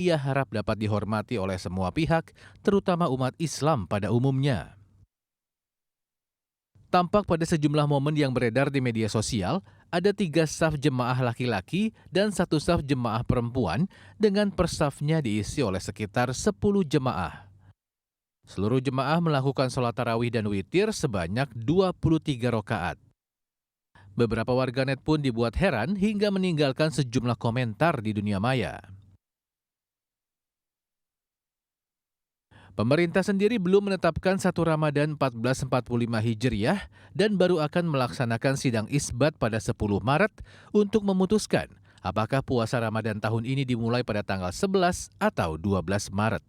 Ia harap dapat dihormati oleh semua pihak, terutama umat Islam pada umumnya. Tampak pada sejumlah momen yang beredar di media sosial, ada 3 saf jemaah laki-laki dan 1 saf jemaah perempuan dengan per safnya diisi oleh sekitar 10 jemaah. Seluruh jemaah melakukan sholat tarawih dan witir sebanyak 23 rakaat. Beberapa warganet pun dibuat heran hingga meninggalkan sejumlah komentar di dunia maya. Pemerintah sendiri belum menetapkan 1 Ramadan 1445 Hijriah dan baru akan melaksanakan sidang isbat pada 10 Maret untuk memutuskan apakah puasa Ramadan tahun ini dimulai pada tanggal 11 atau 12 Maret.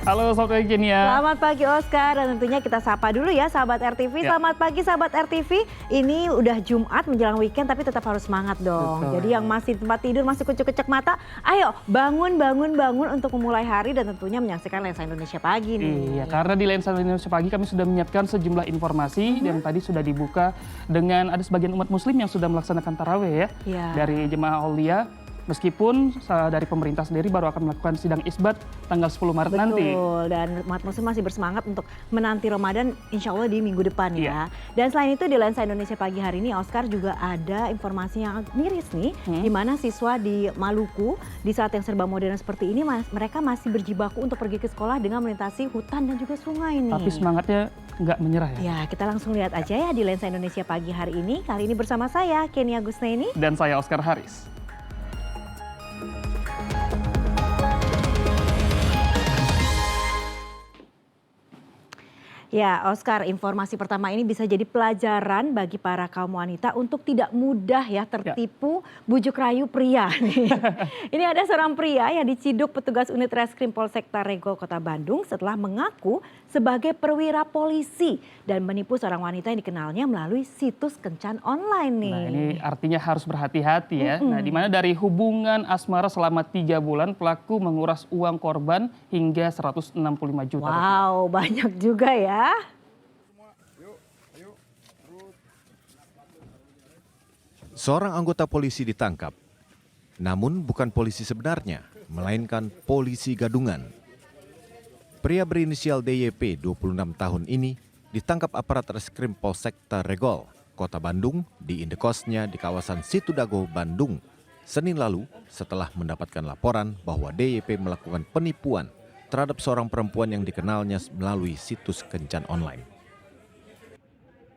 Halo, selamat pagi Kenia. Selamat pagi Oscar, dan tentunya kita sapa dulu ya sahabat RTV. Ya. Selamat pagi sahabat RTV. Ini udah Jumat menjelang weekend tapi tetap harus semangat dong. Betul. Jadi yang masih di tempat tidur, masih kucek-kucek mata, ayo bangun untuk memulai hari dan tentunya menyaksikan Lensa Indonesia Pagi nih. Iya, karena di Lensa Indonesia Pagi kami sudah menyiapkan sejumlah informasi yang tadi sudah dibuka dengan ada sebagian umat muslim yang sudah melaksanakan tarawih ya. Iya. Dari jemaah aulia, meskipun dari pemerintah sendiri baru akan melakukan sidang isbat tanggal 10 Maret nanti. Betul, dan umat muslim masih bersemangat untuk menanti Ramadan insya Allah di minggu depan ya. Dan selain itu di Lensa Indonesia Pagi hari ini Oscar juga ada informasi yang miris nih, di mana siswa di Maluku di saat yang serba modern seperti ini mereka masih berjibaku untuk pergi ke sekolah dengan melintasi hutan dan juga sungai nih. Tapi semangatnya nggak menyerah ya. Ya, kita langsung lihat aja ya di Lensa Indonesia Pagi hari ini. Kali ini bersama saya Kenia Gusneni. Dan saya Oscar Haris. Ya, Oscar, informasi pertama ini bisa jadi pelajaran bagi para kaum wanita untuk tidak mudah ya tertipu bujuk rayu pria. Ini ada seorang pria yang diciduk petugas unit reskrim Polsek Taregol Kota Bandung setelah mengaku sebagai perwira polisi dan menipu seorang wanita yang dikenalnya melalui situs kencan online nih. Nah, ini artinya harus berhati-hati ya. Nah, di mana dari hubungan asmara selama 3 bulan pelaku menguras uang korban hingga 165 juta. Wow, banyak juga ya. Seorang anggota polisi ditangkap, namun bukan polisi sebenarnya, melainkan polisi gadungan. Pria berinisial DYP 26 tahun ini ditangkap aparat reskrim Polsek Taregol, Kota Bandung di indekosnya di kawasan Situdago, Bandung, Senin lalu setelah mendapatkan laporan bahwa DYP melakukan penipuan terhadap seorang perempuan yang dikenalnya melalui situs kencan online.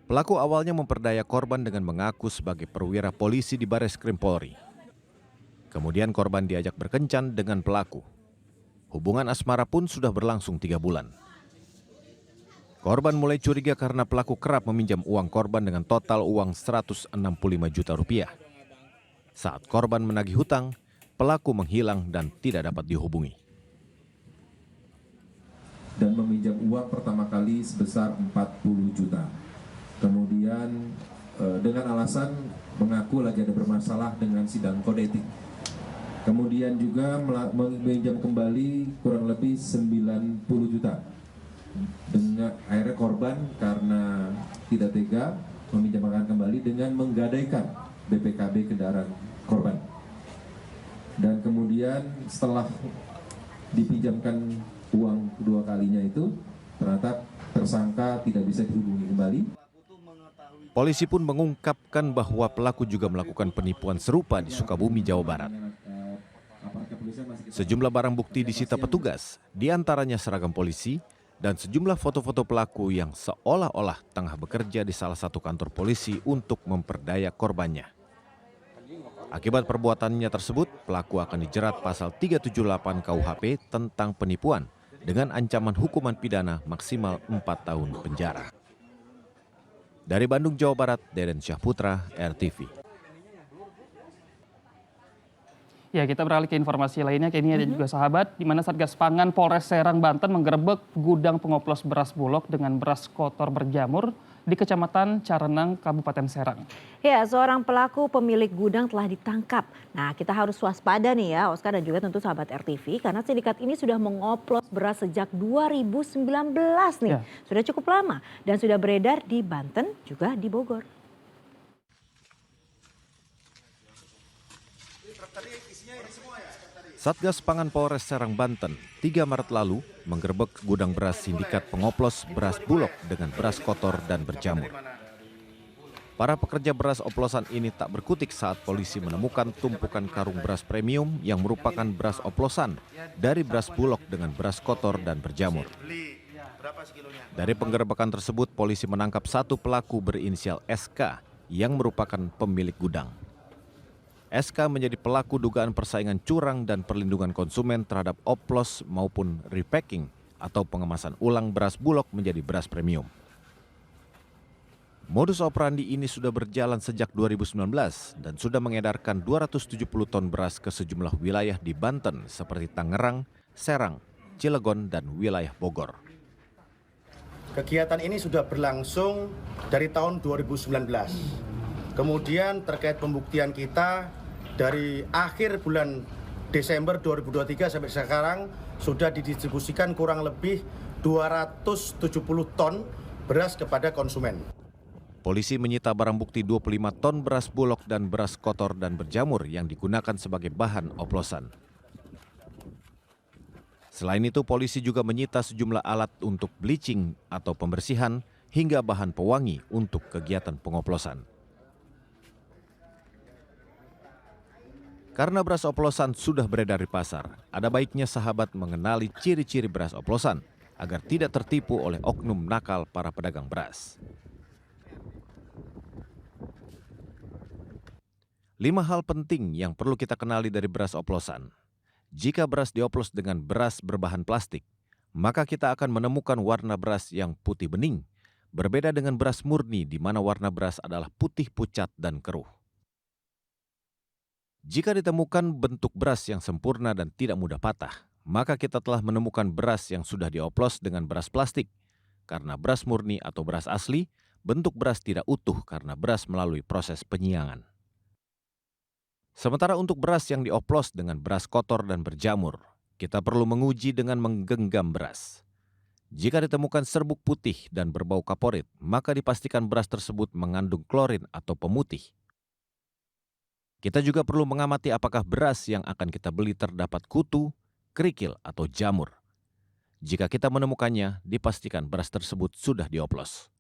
Pelaku awalnya memperdaya korban dengan mengaku sebagai perwira polisi di Bareskrim Polri. Kemudian korban diajak berkencan dengan pelaku. Hubungan asmara pun sudah berlangsung 3 bulan. Korban mulai curiga karena pelaku kerap meminjam uang korban dengan total uang 165 juta rupiah. Saat korban menagih hutang, pelaku menghilang dan tidak dapat dihubungi. Dan meminjam uang pertama kali sebesar 40 juta. Kemudian dengan alasan mengaku lagi ada bermasalah dengan sidang kode etik. Kemudian juga meminjam kembali kurang lebih 90 juta. Dengan akhirnya korban karena tidak tega meminjamkan kembali dengan menggadaikan BPKB kendaraan korban. Dan kemudian setelah dipinjamkan uang kedua kalinya itu, ternyata tersangka tidak bisa dihubungi kembali. Polisi pun mengungkapkan bahwa pelaku juga melakukan penipuan serupa di Sukabumi, Jawa Barat. Sejumlah barang bukti disita petugas, diantaranya seragam polisi dan sejumlah foto-foto pelaku yang seolah-olah tengah bekerja di salah satu kantor polisi untuk memperdaya korbannya. Akibat perbuatannya tersebut, pelaku akan dijerat pasal 378 KUHP tentang penipuan dengan ancaman hukuman pidana maksimal 4 tahun penjara. Dari Bandung, Jawa Barat, Deden Syahputra, RTV. Ya, kita beralih ke informasi lainnya, Kenia dan juga sahabat, di mana Satgas Pangan Polres Serang, Banten menggerebek gudang pengoplos beras Bulog dengan beras kotor berjamur di Kecamatan Carenang, Kabupaten Serang. Ya, seorang pelaku pemilik gudang telah ditangkap. Nah, kita harus waspada nih ya, Oscar dan juga tentu sahabat RTV, karena sindikat ini sudah mengoplos beras sejak 2019 nih. Ya. Sudah cukup lama dan sudah beredar di Banten juga di Bogor. Satgas Pangan Polres Serang, Banten, 3 Maret lalu menggerebek gudang beras sindikat pengoplos beras Bulog dengan beras kotor dan berjamur. Para pekerja beras oplosan ini tak berkutik saat polisi menemukan tumpukan karung beras premium yang merupakan beras oplosan dari beras Bulog dengan beras kotor dan berjamur. Dari penggerebekan tersebut, polisi menangkap 1 pelaku berinisial SK yang merupakan pemilik gudang. SK menjadi pelaku dugaan persaingan curang dan perlindungan konsumen terhadap oplos maupun repacking atau pengemasan ulang beras Bulog menjadi beras premium. Modus operandi ini sudah berjalan sejak 2019 dan sudah mengedarkan 270 ton beras ke sejumlah wilayah di Banten seperti Tangerang, Serang, Cilegon, dan wilayah Bogor. Kegiatan ini sudah berlangsung dari tahun 2019. Kemudian terkait pembuktian kita dari akhir bulan Desember 2023 sampai sekarang sudah didistribusikan kurang lebih 270 ton beras kepada konsumen. Polisi menyita barang bukti 25 ton beras Bulog dan beras kotor dan berjamur yang digunakan sebagai bahan oplosan. Selain itu, polisi juga menyita sejumlah alat untuk bleaching atau pembersihan hingga bahan pewangi untuk kegiatan pengoplosan. Karena beras oplosan sudah beredar di pasar, ada baiknya sahabat mengenali ciri-ciri beras oplosan agar tidak tertipu oleh oknum nakal para pedagang beras. 5 hal penting yang perlu kita kenali dari beras oplosan. Jika beras dioplos dengan beras berbahan plastik, maka kita akan menemukan warna beras yang putih bening, berbeda dengan beras murni di mana warna beras adalah putih pucat dan keruh. Jika ditemukan bentuk beras yang sempurna dan tidak mudah patah, maka kita telah menemukan beras yang sudah dioplos dengan beras plastik. Karena beras murni atau beras asli, bentuk beras tidak utuh karena beras melalui proses penyiangan. Sementara untuk beras yang dioplos dengan beras kotor dan berjamur, kita perlu menguji dengan menggenggam beras. Jika ditemukan serbuk putih dan berbau kaporit, maka dipastikan beras tersebut mengandung klorin atau pemutih. Kita juga perlu mengamati apakah beras yang akan kita beli terdapat kutu, kerikil, atau jamur. Jika kita menemukannya, dipastikan beras tersebut sudah dioplos.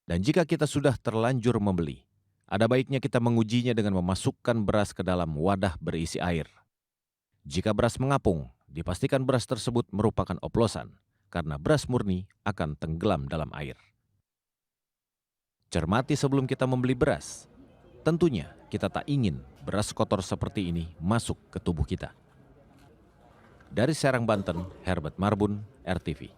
Dan jika kita sudah terlanjur membeli, ada baiknya kita mengujinya dengan memasukkan beras ke dalam wadah berisi air. Jika beras mengapung, dipastikan beras tersebut merupakan oplosan, karena beras murni akan tenggelam dalam air. Cermati sebelum kita membeli beras. Tentunya kita tak ingin beras kotor seperti ini masuk ke tubuh kita. Dari Serang, Banten, Herbert Marbun, RTV.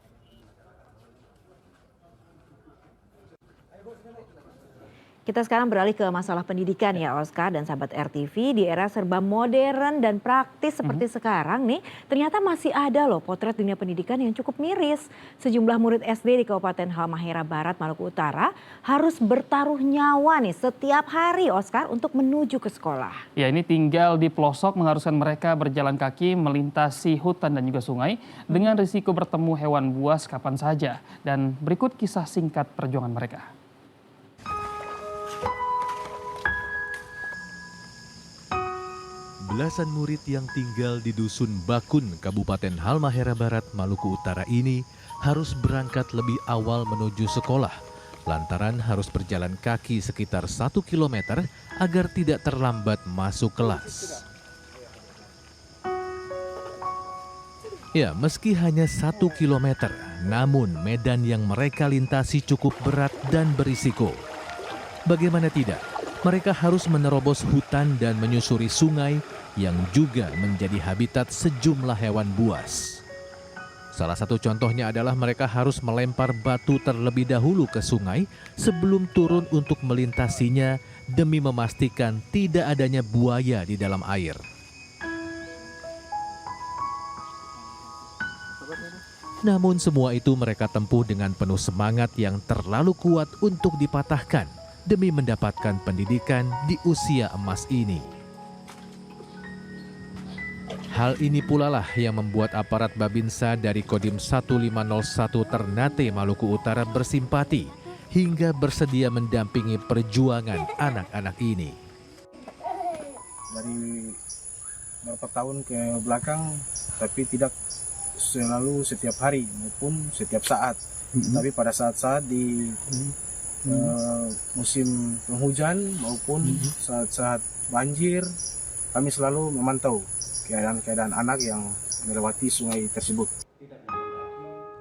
Kita sekarang beralih ke masalah pendidikan ya Oscar dan sahabat RTV. Di era serba modern dan praktis seperti sekarang nih, ternyata masih ada loh potret dunia pendidikan yang cukup miris. Sejumlah murid SD di Kabupaten Halmahera Barat, Maluku Utara harus bertaruh nyawa nih setiap hari Oscar untuk menuju ke sekolah. Ya, ini tinggal di pelosok mengharuskan mereka berjalan kaki melintasi hutan dan juga sungai dengan risiko bertemu hewan buas kapan saja. Dan berikut kisah singkat perjuangan mereka. Belasan murid yang tinggal di Dusun Bakun, Kabupaten Halmahera Barat, Maluku Utara ini harus berangkat lebih awal menuju sekolah. Lantaran harus berjalan kaki sekitar 1 km agar tidak terlambat masuk kelas. Ya, meski hanya 1 km, namun medan yang mereka lintasi cukup berat dan berisiko. Bagaimana tidak? Mereka harus menerobos hutan dan menyusuri sungai yang juga menjadi habitat sejumlah hewan buas. Salah satu contohnya adalah mereka harus melempar batu terlebih dahulu ke sungai sebelum turun untuk melintasinya demi memastikan tidak adanya buaya di dalam air. Namun semua itu mereka tempuh dengan penuh semangat yang terlalu kuat untuk dipatahkan demi mendapatkan pendidikan di usia emas ini. Hal ini pula lah yang membuat aparat Babinsa dari Kodim 1501 Ternate, Maluku Utara bersimpati hingga bersedia mendampingi perjuangan anak-anak ini. Dari beberapa tahun ke belakang, tapi tidak selalu setiap hari maupun setiap saat. Tapi pada saat-saat di musim penghujan maupun saat-saat banjir, kami selalu memantau keadaan anak yang melewati sungai tersebut.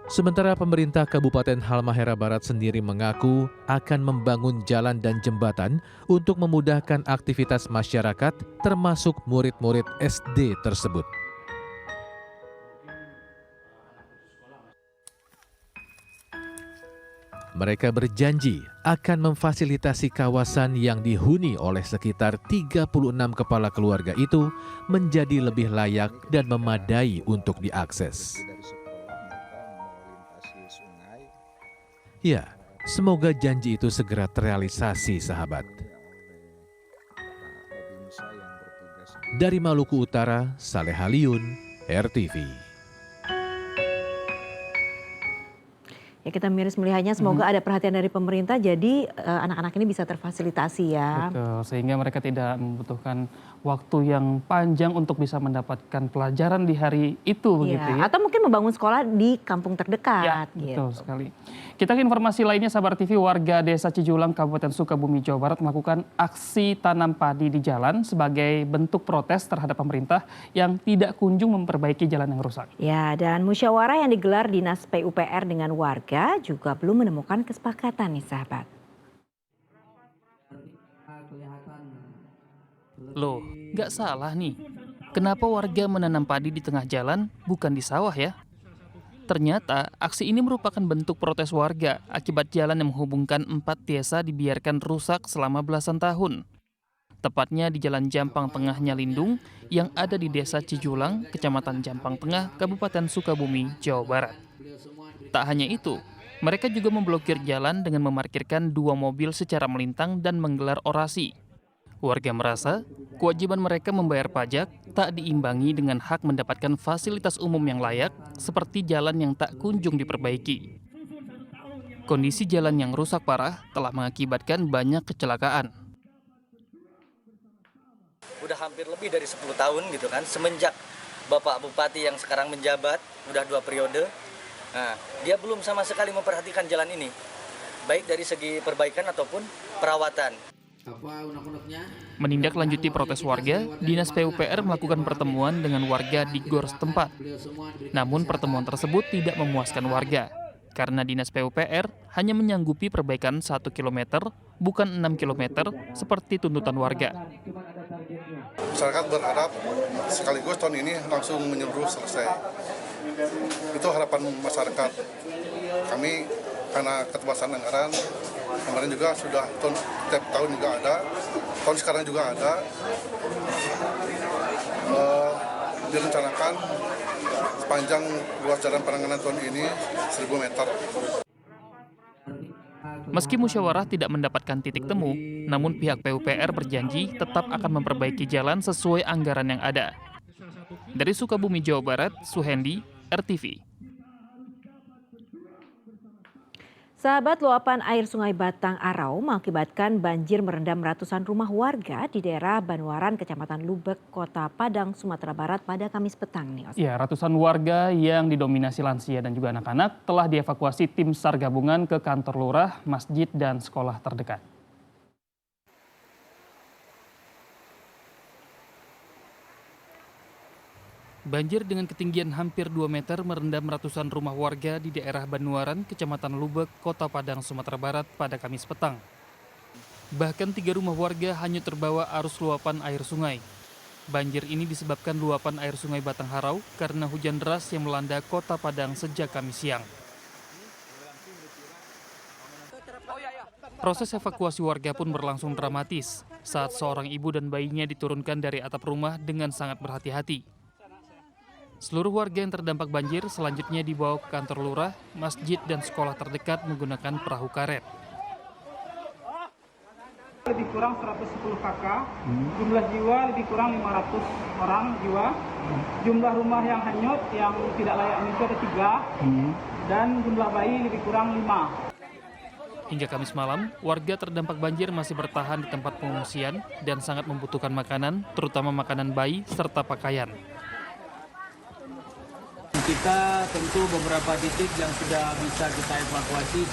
Sementara pemerintah Kabupaten Halmahera Barat sendiri mengaku akan membangun jalan dan jembatan untuk memudahkan aktivitas masyarakat termasuk murid-murid SD tersebut. Mereka berjanji akan memfasilitasi kawasan yang dihuni oleh sekitar 36 kepala keluarga itu menjadi lebih layak dan memadai untuk diakses. Ya, semoga janji itu segera terrealisasi, sahabat. Dari Maluku Utara, Saleh Haliun, RTV. Ya, kita miris melihatnya, semoga ada perhatian dari pemerintah jadi anak-anak ini bisa terfasilitasi ya. Betul, sehingga mereka tidak membutuhkan waktu yang panjang untuk bisa mendapatkan pelajaran di hari itu begitu ya. Atau mungkin membangun sekolah di kampung terdekat. Ya, betul sekali. Kita ke informasi lainnya, Sabar TV. Warga Desa Cijulang, Kabupaten Sukabumi, Jawa Barat melakukan aksi tanam padi di jalan sebagai bentuk protes terhadap pemerintah yang tidak kunjung memperbaiki jalan yang rusak. Ya, dan musyawarah yang digelar Dinas PUPR dengan warga juga belum menemukan kesepakatan nih, sahabat. Loh, nggak salah nih. Kenapa warga menanam padi di tengah jalan, bukan di sawah ya? Ternyata, aksi ini merupakan bentuk protes warga akibat jalan yang menghubungkan 4 desa dibiarkan rusak selama belasan tahun. Tepatnya di Jalan Jampang Tengah Nyalindung yang ada di Desa Cijulang, Kecamatan Jampang Tengah, Kabupaten Sukabumi, Jawa Barat. Tak hanya itu, mereka juga memblokir jalan dengan memarkirkan 2 mobil secara melintang dan menggelar orasi. Warga merasa kewajiban mereka membayar pajak tak diimbangi dengan hak mendapatkan fasilitas umum yang layak seperti jalan yang tak kunjung diperbaiki. Kondisi jalan yang rusak parah telah mengakibatkan banyak kecelakaan. Udah hampir lebih dari 10 tahun gitu kan, semenjak Bapak Bupati yang sekarang menjabat, udah 2 periode, nah, dia belum sama sekali memperhatikan jalan ini, baik dari segi perbaikan ataupun perawatan. Menindaklanjuti protes warga, Dinas PUPR melakukan pertemuan dengan warga di GOR setempat. Namun pertemuan tersebut tidak memuaskan warga, karena Dinas PUPR hanya menyanggupi perbaikan 1 km, bukan 6 km, seperti tuntutan warga. Masyarakat berharap sekaligus tahun ini langsung menyeluruh selesai. Itu harapan masyarakat. Kami karena keterbatasan anggaran, kemarin juga sudah tiap tahun juga ada, tahun sekarang juga ada, direncanakan sepanjang ruas jalan penanganan tahun ini 1.000 meter. Meski musyawarah tidak mendapatkan titik temu, namun pihak PUPR berjanji tetap akan memperbaiki jalan sesuai anggaran yang ada. Dari Sukabumi, Jawa Barat, Suhendi, RTV. Sahabat, luapan air Sungai Batang Arau mengakibatkan banjir merendam ratusan rumah warga di daerah Banwaran, Kecamatan Lubek, Kota Padang, Sumatera Barat pada Kamis petang. Ya, ratusan warga yang didominasi lansia dan juga anak-anak telah dievakuasi tim SAR gabungan ke kantor lurah, masjid, dan sekolah terdekat. Banjir dengan ketinggian hampir 2 meter merendam ratusan rumah warga di daerah Banwaran, Kecamatan Lubek, Kota Padang, Sumatera Barat pada Kamis petang. Bahkan 3 rumah warga hanyut terbawa arus luapan air sungai. Banjir ini disebabkan luapan air Sungai Batang Arau karena hujan deras yang melanda Kota Padang sejak Kamis siang. Proses evakuasi warga pun berlangsung dramatis saat seorang ibu dan bayinya diturunkan dari atap rumah dengan sangat berhati-hati. Seluruh warga yang terdampak banjir selanjutnya dibawa ke kantor lurah, masjid, dan sekolah terdekat menggunakan perahu karet. Lebih kurang 110 kakak, jumlah jiwa lebih kurang 500 orang jiwa, jumlah rumah yang hanyut yang tidak layak huni itu ada 3, dan jumlah bayi lebih kurang 5. Hingga Kamis malam, warga terdampak banjir masih bertahan di tempat pengungsian dan sangat membutuhkan makanan, terutama makanan bayi serta pakaian. Kita tentu beberapa titik yang sudah bisa kita evakuasi,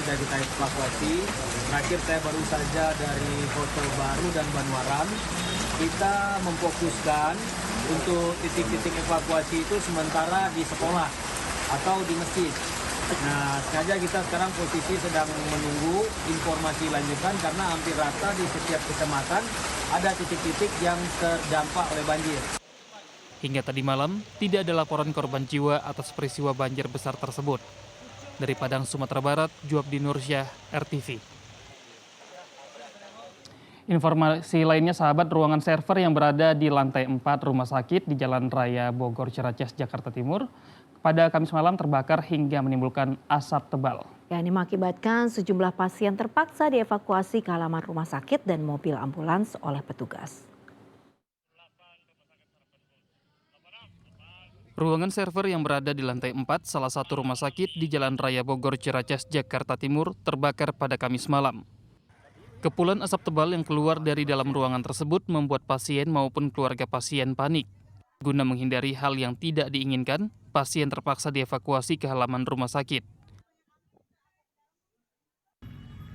Terakhir saya baru saja dari Kota Baru dan Banwaran. Kita memfokuskan untuk titik-titik evakuasi itu sementara di sekolah atau di masjid. Nah, sengaja kita sekarang posisi sedang menunggu informasi lanjutan karena hampir rata di setiap kecamatan ada titik-titik yang terdampak oleh banjir. Hingga tadi malam, tidak ada laporan korban jiwa atas peristiwa banjir besar tersebut. Dari Padang, Sumatera Barat, Juabdi Nursyah, RTV. Informasi lainnya, sahabat, ruangan server yang berada di lantai 4 rumah sakit di Jalan Raya Bogor Ciracas, Jakarta Timur, pada Kamis malam terbakar hingga menimbulkan asap tebal. Ya, ini mengakibatkan sejumlah pasien terpaksa dievakuasi ke halaman rumah sakit dan mobil ambulans oleh petugas. Ruangan server yang berada di lantai 4 salah satu rumah sakit di Jalan Raya Bogor Ciracas, Jakarta Timur terbakar pada Kamis malam. Kepulan asap tebal yang keluar dari dalam ruangan tersebut membuat pasien maupun keluarga pasien panik. Guna menghindari hal yang tidak diinginkan, pasien terpaksa dievakuasi ke halaman rumah sakit.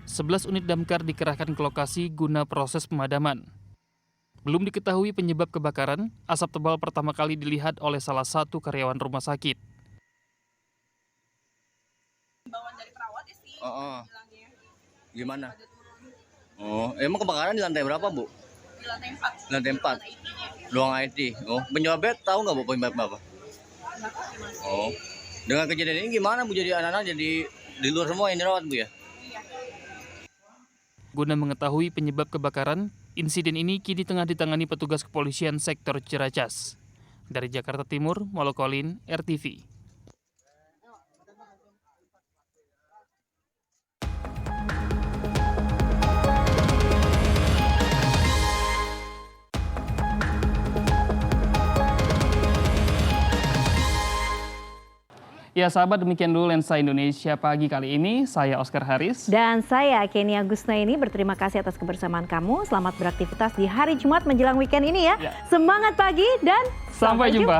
11 unit damkar dikerahkan ke lokasi guna proses pemadaman. Belum diketahui penyebab kebakaran, asap tebal pertama kali dilihat oleh salah satu karyawan rumah sakit. Bawaan dari perawat ya sih, bilangnya. Gimana? Oh, emang kebakaran di lantai berapa, Bu? Di lantai 4. Lantai 4? Ruang IT. Oh, penyebabnya tahu nggak, Bu, penyebabnya apa? Oh, dengan kejadian ini gimana, Bu? Jadi anak-anak jadi di luar semua yang dirawat, Bu, ya? Iya. Guna mengetahui penyebab kebakaran, insiden ini kini tengah ditangani petugas kepolisian sektor Ciracas. Dari Jakarta Timur, Molokolin, RTV. Ya sahabat, demikian dulu Lensa Indonesia pagi kali ini. Saya Oscar Haris. Dan saya Kenia Gusnaini, berterima kasih atas kebersamaan kamu. Selamat beraktivitas di hari Jumat menjelang weekend ini ya. Semangat pagi dan sampai jumpa.